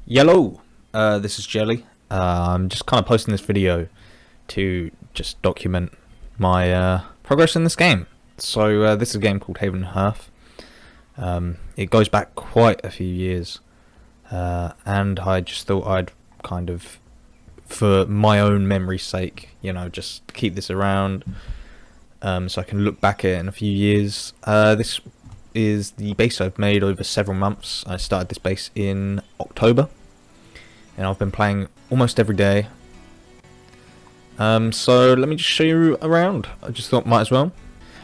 Yellow, this is Jelly. I'm just kind of posting this video to just document my progress in this game. So this is a game called Haven and Hearth. It goes back quite a few years, and I just thought I'd kind of, for my own memory's sake, just keep this around so I can look back at it in a few years. This is the base I've made over several months. I started this base in October, and I've been playing almost every day. So let me just show you around. I just thought might as well.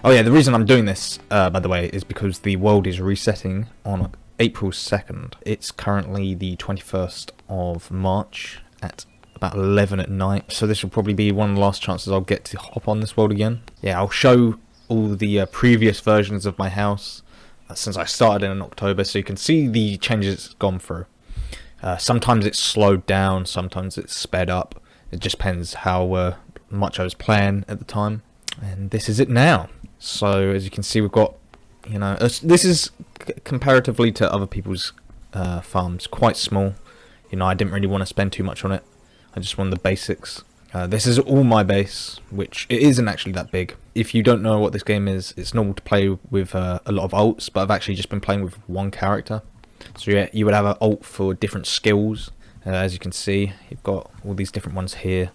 Oh yeah, the reason I'm doing this, by the way, is because the world is resetting on April 2nd. It's currently the 21st of March at about 11 at night. So this will probably be one of the last chances I'll get to hop on this world again. Yeah, I'll show all the previous versions of my house since I started in October, so you can see the changes it's gone through. Sometimes it's slowed down, sometimes it's sped up. It just depends how much I was playing at the time. And this is it now. So as you can see, we've got, this is comparatively to other people's farms quite small. I didn't really want to spend too much on it. I just wanted the basics. This is all my base, which it isn't actually that big. If you don't know what this game is, it's normal to play with a lot of alts, but I've actually just been playing with one character. So yeah, you would have an alt for different skills. As you can see, you've got all these different ones here.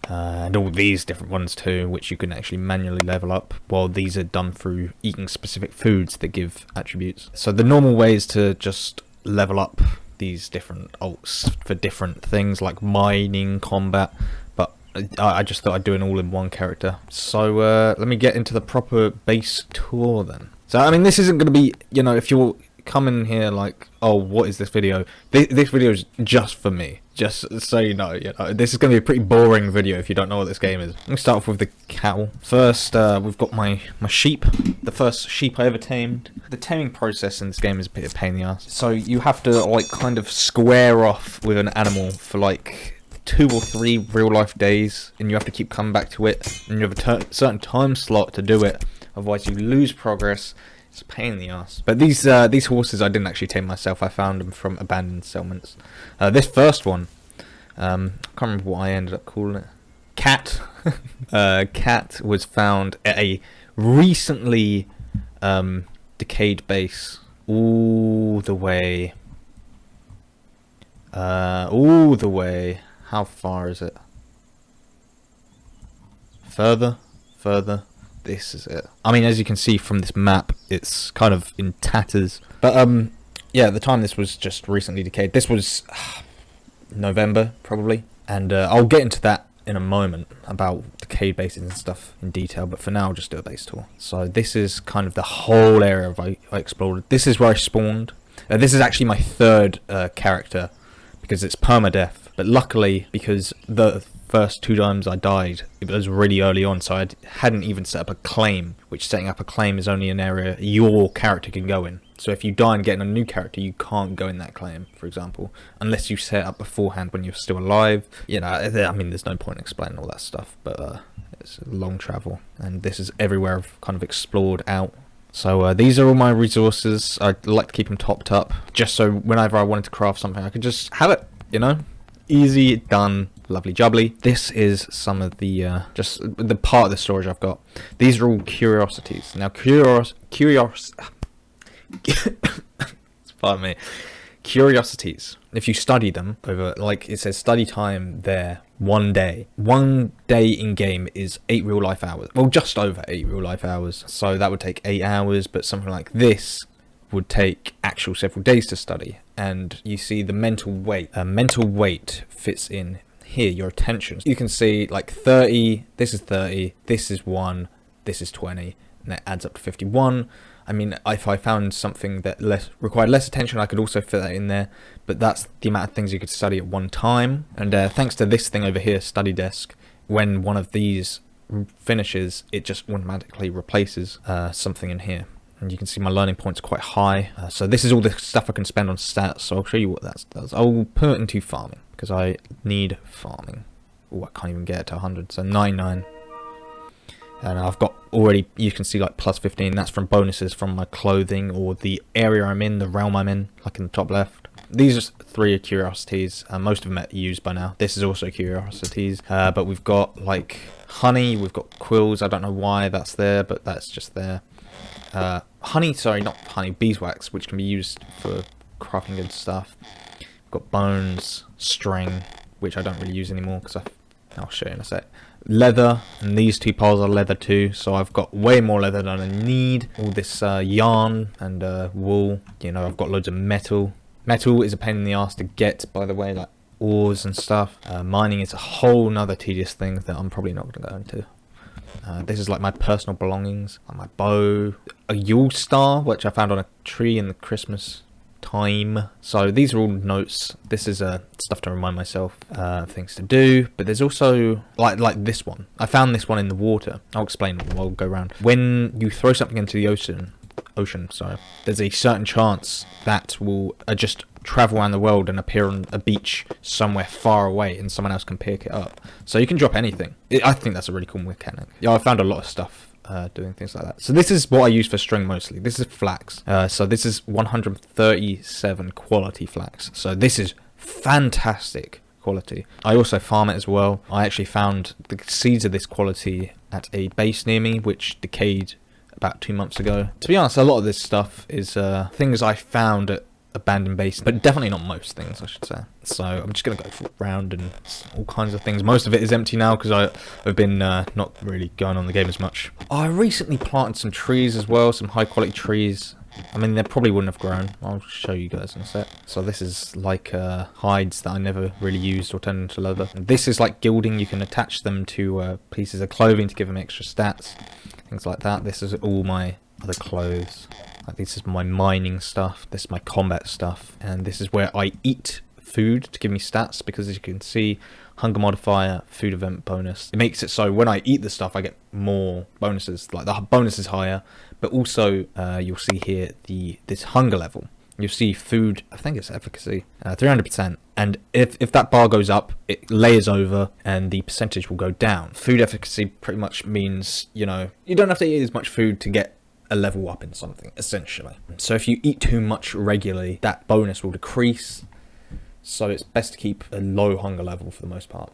And all these different ones too, which you can actually manually level up, while these are done through eating specific foods that give attributes. So the normal way is to just level up these different alts for different things like mining, combat, but I just thought I'd do it all in one character. So let me get into the proper base tour then. So I mean, this isn't going to be, if you're coming here like, oh, what is this video? This video is just for me, just so you know. This is going to be a pretty boring video if you don't know what this game is. Let me start off with the cattle. First, we've got my sheep. The first sheep I ever tamed. The taming process in this game is a bit of a pain in the ass. So you have to kind of square off with an animal for 2 or 3 real life days, and you have to keep coming back to it, and you have a certain time slot to do it, otherwise you lose progress. It's a pain in the ass. But these horses I didn't actually tame myself. I found them from abandoned settlements. This first one, I can't remember what I ended up calling it. Cat. Cat was found at a recently decayed base all the way. How far is it? Further. This is it. I mean, as you can see from this map, it's kind of in tatters. But yeah, at the time this was just recently decayed. This was November probably, and I'll get into that in a moment about decayed bases and stuff in detail. But for now, I'll just do a base tour. So this is kind of the whole area I explored. This is where I spawned. This is actually my third character because it's permadeath. But luckily, because the first 2 times I died, it was really early on, so I hadn't even set up a claim, which setting up a claim is only an area your character can go in. So if you die and get a new character, you can't go in that claim, for example, unless you set it up beforehand when you're still alive. I mean, there's no point in explaining all that stuff, but it's a long travel, and this is everywhere I've kind of explored out. So these are all my resources. I like to keep them topped up, just so whenever I wanted to craft something, I could just have it, Easy, done, lovely jubbly. This is some of the, just the part of the storage I've got. These are all curiosities. Now, pardon me. Curiosities. If you study them over, it says study time there, 1 day. 1 day in game is 8 real life hours. Well, just over 8 real life hours. So that would take 8 hours, but something like this would take actual several days to study. And you see the mental weight. Mental weight fits in here, your attention. You can see 30, this is 30, this is 1, this is 20, and it adds up to 51. I mean, if I found something that required less attention, I could also fit that in there, but that's the amount of things you could study at one time. And thanks to this thing over here, study desk, when one of these finishes, it just automatically replaces something in here. And you can see my learning points are quite high. So this is all the stuff I can spend on stats, so I'll show you what that does. I'll put it into farming, because I need farming. Oh, I can't even get it to 100, so 99. And I've got already, you can see plus 15, that's from bonuses from my clothing or the area I'm in, the realm I'm in, like in the top left. these are 3 Curiosities. Most of them are used by now. This is also Curiosities. But we've got like honey, we've got quills. I don't know why that's there, but that's just there. Honey, sorry, not honey, beeswax, which can be used for crafting good stuff. We've got bones, string, which I don't really use anymore because I'll show you in a sec. Leather, and these 2 piles are leather too, so I've got way more leather than I need. All this yarn and wool, you know, I've got loads of metal. Metal is a pain in the ass to get, by the way, like ores and stuff. Mining is a whole nother tedious thing that I'm probably not going to go into. This is like my personal belongings, like my bow, a Yule star, which I found on a tree in the Christmas time. So these are all notes. This is stuff to remind myself things to do. But there's also like this one. I found this one in the water. I'll explain while we go around. When you throw something into the ocean, sorry, there's a certain chance that will just travel around the world and appear on a beach somewhere far away, and someone else can pick it up. So you can drop anything. I think that's a really cool mechanic. Yeah, I found a lot of stuff doing things like that. So this is what I use for string mostly. This is flax. So this is 137 quality flax. So this is fantastic quality. I also farm it as well. I actually found the seeds of this quality at a base near me, which decayed about 2 months ago. To be honest, a lot of this stuff is things I found at abandoned base, but definitely not most things, I should say. So I'm just gonna go around and all kinds of things. Most of it is empty now because I've been not really going on the game as much. I recently planted some trees as well, some high quality trees. I mean, they probably wouldn't have grown. I'll show you guys in a sec. So this is like hides that I never really used or turned into leather. And this is like gilding. You can attach them to pieces of clothing to give them extra stats, things like that. This is all my other clothes. Like, this is my mining stuff, this is my combat stuff, and this is where I eat food to give me stats, because as you can see, hunger modifier, food event bonus. It makes it so when I eat the stuff I get more bonuses, like the bonus is higher, but also you'll see here this hunger level. You'll see food, I think it's efficacy, 300%, and if that bar goes up, it layers over and the percentage will go down. Food efficacy pretty much means, you know, you don't have to eat as much food to get a level up in something, essentially. So if you eat too much regularly, that bonus will decrease. So it's best to keep a low hunger level for the most part.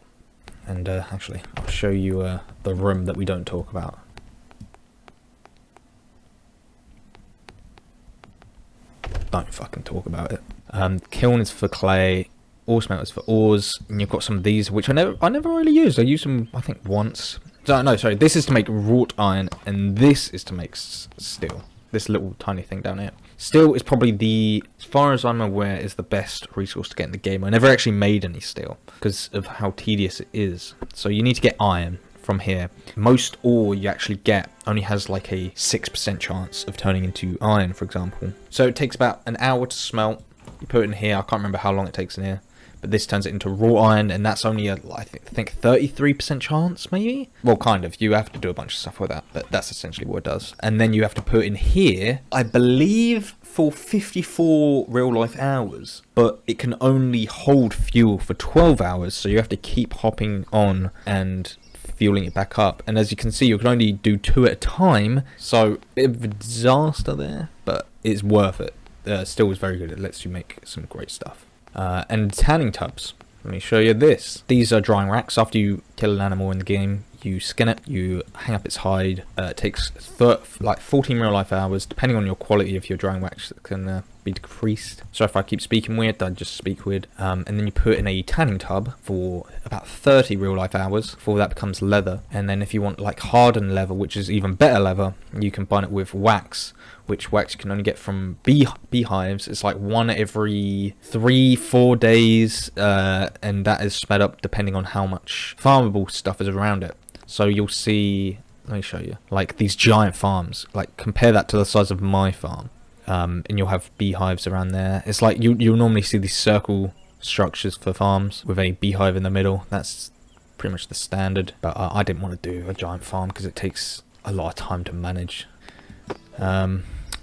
And actually, I'll show you the room that we don't talk about. Don't fucking talk about it. Kiln is for clay, ore smelters for ores, and you've got some of these which I never really used. I used them I think once. So, no, sorry, this is to make wrought iron, and this is to make steel. This little tiny thing down here. Steel is probably as far as I'm aware, is the best resource to get in the game. I never actually made any steel because of how tedious it is. So you need to get iron from here. Most ore you actually get only has like a 6% chance of turning into iron, for example. So it takes about an hour to smelt. You put it in here, I can't remember how long it takes in here. But this turns it into raw iron, and that's only I think 33% chance, maybe? Well, kind of. You have to do a bunch of stuff with that, but that's essentially what it does. And then you have to put in here, I believe, for 54 real-life hours. But it can only hold fuel for 12 hours, so you have to keep hopping on and fueling it back up. And as you can see, you can only do 2 at a time, so a bit of a disaster there, but it's worth it. Still is very good. It lets you make some great stuff. And tanning tubs. Let me show you this. These are drying racks. After you kill an animal in the game, you skin it, you hang up its hide. It takes 14 real life hours, depending on your quality of your drying wax. It can be decreased. So if I keep speaking weird, I just speak weird. And then you put in a tanning tub for about 30 real life hours before that becomes leather. And then if you want like hardened leather, which is even better leather, you combine it with wax, which wax you can only get from beehives. It's like one every 3-4 days, and that is sped up depending on how much farmable stuff is around it. So you'll see, let me show you, like these giant farms, like compare that to the size of my farm, and you'll have beehives around there. It's like you'll normally see these circle structures for farms with a beehive in the middle. That's pretty much the standard, but I didn't want to do a giant farm because it takes a lot of time to manage.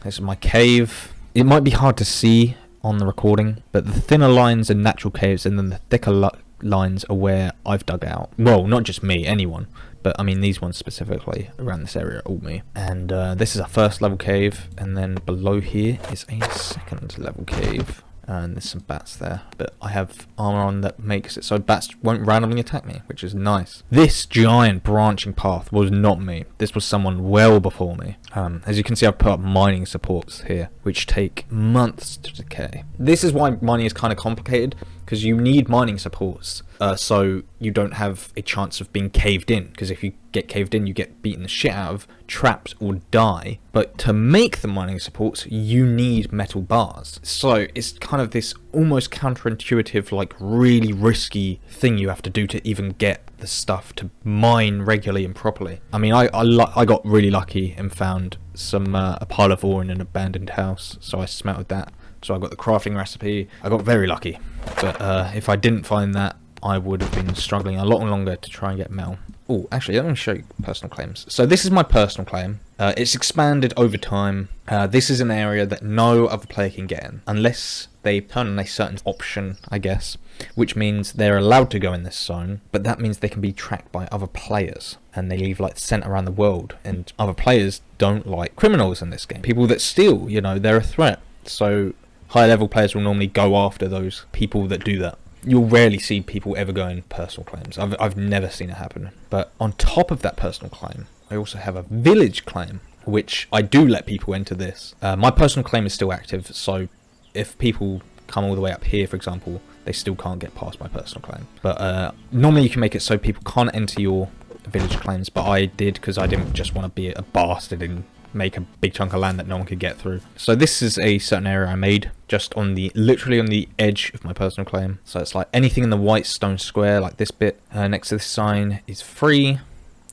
This is my cave. It might be hard to see on the recording, but the thinner lines are natural caves, and then the thicker lines are where I've dug out. Well, not just me, anyone, but I mean these ones specifically around this area are all me. And this is a first level cave, and then below here is a second level cave. And there's some bats there, but I have armor on that makes it so bats won't randomly attack me, which is nice. This giant branching path was not me. This was someone well before me. As you can see, I've put up mining supports here, which take months to decay. This is why mining is kind of complicated, because you need mining supports so you don't have a chance of being caved in, because if you get caved in, you get beaten the shit out of, trapped, or die. But to make the mining supports, you need metal bars. So it's kind of this almost counterintuitive, like really risky thing you have to do to even get the stuff to mine regularly and properly. I mean, I got really lucky and found some a pile of ore in an abandoned house, so I smelted that. So I got the crafting recipe. I got very lucky, but if I didn't find that, I would have been struggling a lot longer to try and get metal. Oh, actually, let me show you personal claims. So this is my personal claim. It's expanded over time. This is an area that no other player can get in, unless they turn on a certain option, I guess, which means they're allowed to go in this zone, but that means they can be tracked by other players, and they leave like scent around the world, and other players don't like criminals in this game. People that steal, you know, they're a threat. So higher level players will normally go after those people that do that. You'll rarely see people ever go in personal claims. I've never seen it happen. But on top of that personal claim, I also have a village claim, which I do let people enter this. My personal claim is still active, so if people come all the way up here, for example, they still can't get past my personal claim. But normally you can make it so people can't enter your village claims, but I did because I didn't just want to be a bastard and make a big chunk of land that no one could get through. So this is a certain area I made just on the literally on the edge of my personal claim. So it's like anything in the white stone square, like this bit next to this sign, is free.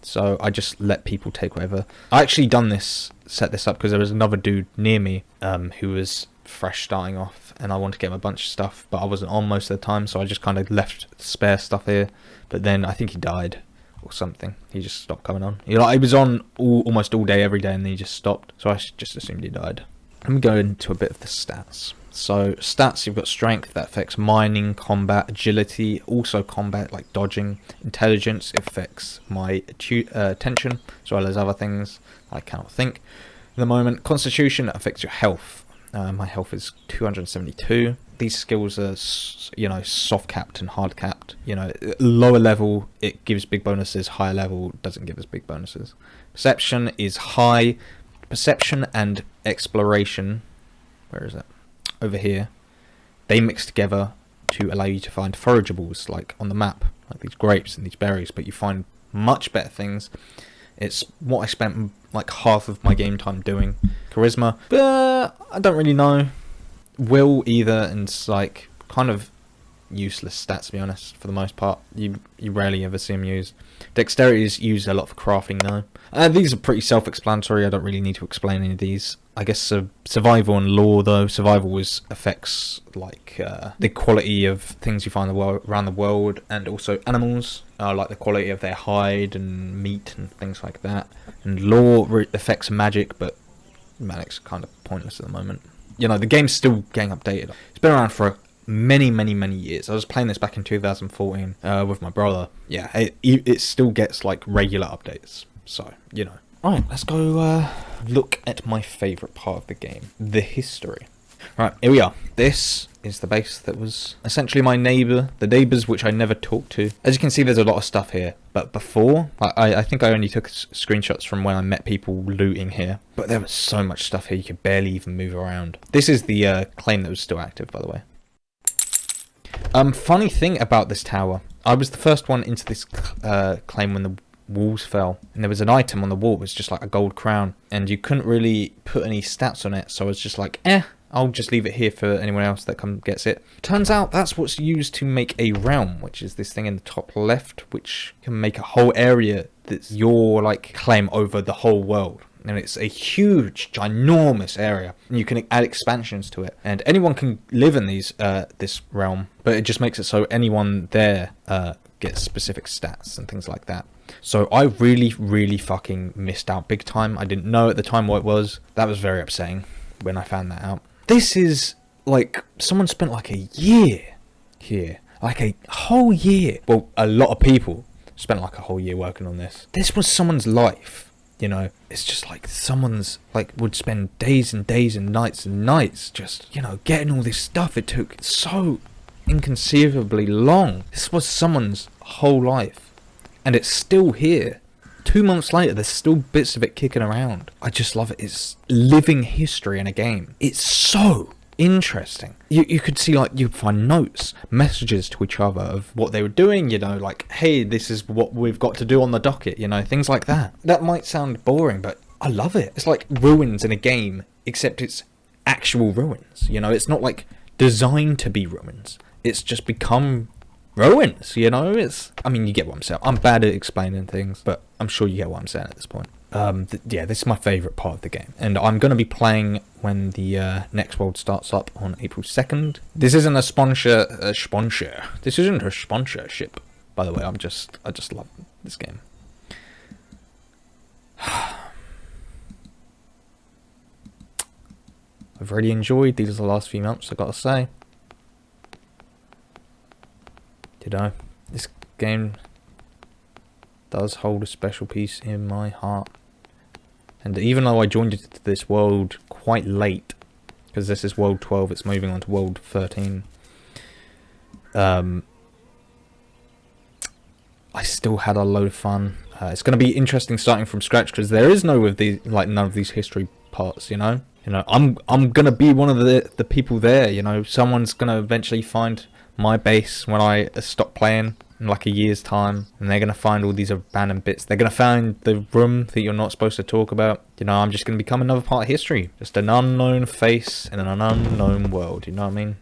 So I just let people take whatever. I actually set this up because there was another dude near me who was fresh starting off, and I wanted to get him a bunch of stuff, but I wasn't on most of the time, so I just kind of left spare stuff here. But then I think he died or something. He just stopped coming on. He was on almost all day, every day, and then he just stopped. So I just assumed he died. Let me go into a bit of the stats. So stats, you've got strength, that affects mining, combat, agility, also combat like dodging, intelligence, it affects my attention, as well as other things I cannot think at the moment. Constitution affects your health. My health is 272. These skills are, you know, soft capped and hard capped. You know, lower level it gives big bonuses, higher level doesn't give us big bonuses. Perception is high. Perception and exploration, where is it? Over here. They mix together to allow you to find forageables, like on the map, like these grapes and these berries, but you find much better things. It's what I spent like half of my game time doing. Charisma, I don't really know. Will either, and it's like kind of useless stats to be honest. For the most part, you rarely ever see them used. Dexterity is used a lot for crafting though. These are pretty self-explanatory. I don't really need to explain any of these. I guess survival and lore though. Survival affects like the quality of things you find around the world, and also animals, like the quality of their hide and meat and things like that. And lore affects magic, but magic's kind of pointless at the moment. You know, the game's still getting updated. It's been around for many years. I was playing this back in 2014 with my brother. Yeah, it still gets like regular updates. So, you know. Right, let's go look at my favourite part of the game, the history. Right, here we are. This is the base that was essentially my neighbour, the neighbours which I never talked to. As you can see, there's a lot of stuff here. But before, I think I only took screenshots from when I met people looting here. But there was so much stuff here, you could barely even move around. This is the claim that was still active, by the way. Funny thing about this tower, I was the first one into this claim when the walls fell, and there was an item on the wall. It was just like a gold crown, and you couldn't really put any stats on it, so I was just like, I'll just leave it here for anyone else that gets it. Turns out that's what's used to make a realm, which is this thing in the top left, which can make a whole area that's your like claim over the whole world. And it's a huge, ginormous area, and you can add expansions to it, and anyone can live in this realm, but it just makes it so anyone there gets specific stats and things like that. So I really fucking missed out big time. I didn't know at the time what it was. That was very upsetting when I found that out. This is like someone spent like a year here, like a whole year. Well, a lot of people spent like a whole year working on this. This was someone's life. you know, it's just like someone's like would spend days and days and nights just, you know, getting all this stuff. It took so inconceivably long. This was someone's whole life, and it's still here. 2 months later, there's still bits of it kicking around. I just love it. It's living history in a game. It's so interesting. You could see, like, you'd find notes, messages to each other of what they were doing, you know, like, hey, this is what we've got to do on the docket, you know, things like that. That might sound boring, but I love it. It's like ruins in a game, except it's actual ruins, you know. It's not like designed to be ruins. It's just become ruins, you know. I mean, you get what I'm saying. I'm bad at explaining things, but I'm sure you get what I'm saying at this point. Yeah, this is my favourite part of the game, and I'm going to be playing when the next world starts up on April 2nd. This isn't a sponsor. This isn't a sponsorship, by the way. I just love this game. I've really enjoyed these last few months, I gotta say. You know, this game does hold a special piece in my heart. And even though I joined this world quite late, because this is world 12, it's moving on to world 13, I still had a load of fun. It's going to be interesting starting from scratch, because there is none of these history parts, you know. I'm going to be one of the people there, you know. Someone's going to eventually find my base when I stop playing in like a year's time, and they're going to find all these abandoned bits. They're going to find the room that you're not supposed to talk about. You know, I'm just going to become another part of history, just an unknown face in an unknown world, you know what I mean?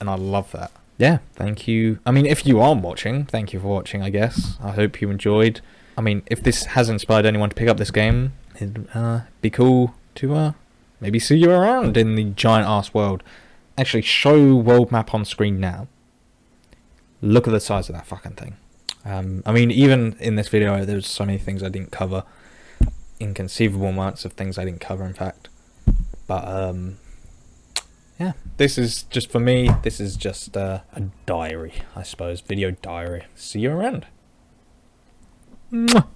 And I love that. Yeah, thank you. I mean, if you are watching, thank you for watching, I guess. I hope you enjoyed. I mean, if this has inspired anyone to pick up this game, it'd be cool to maybe see you around in the giant ass world. Actually, show world map on screen now. Look at the size of that fucking thing. I mean, even in this video, there's so many things I didn't cover. Inconceivable amounts of things I didn't cover, in fact. But, yeah. This is just, for me, this is just a diary, I suppose. Video diary. See you around. Mwah.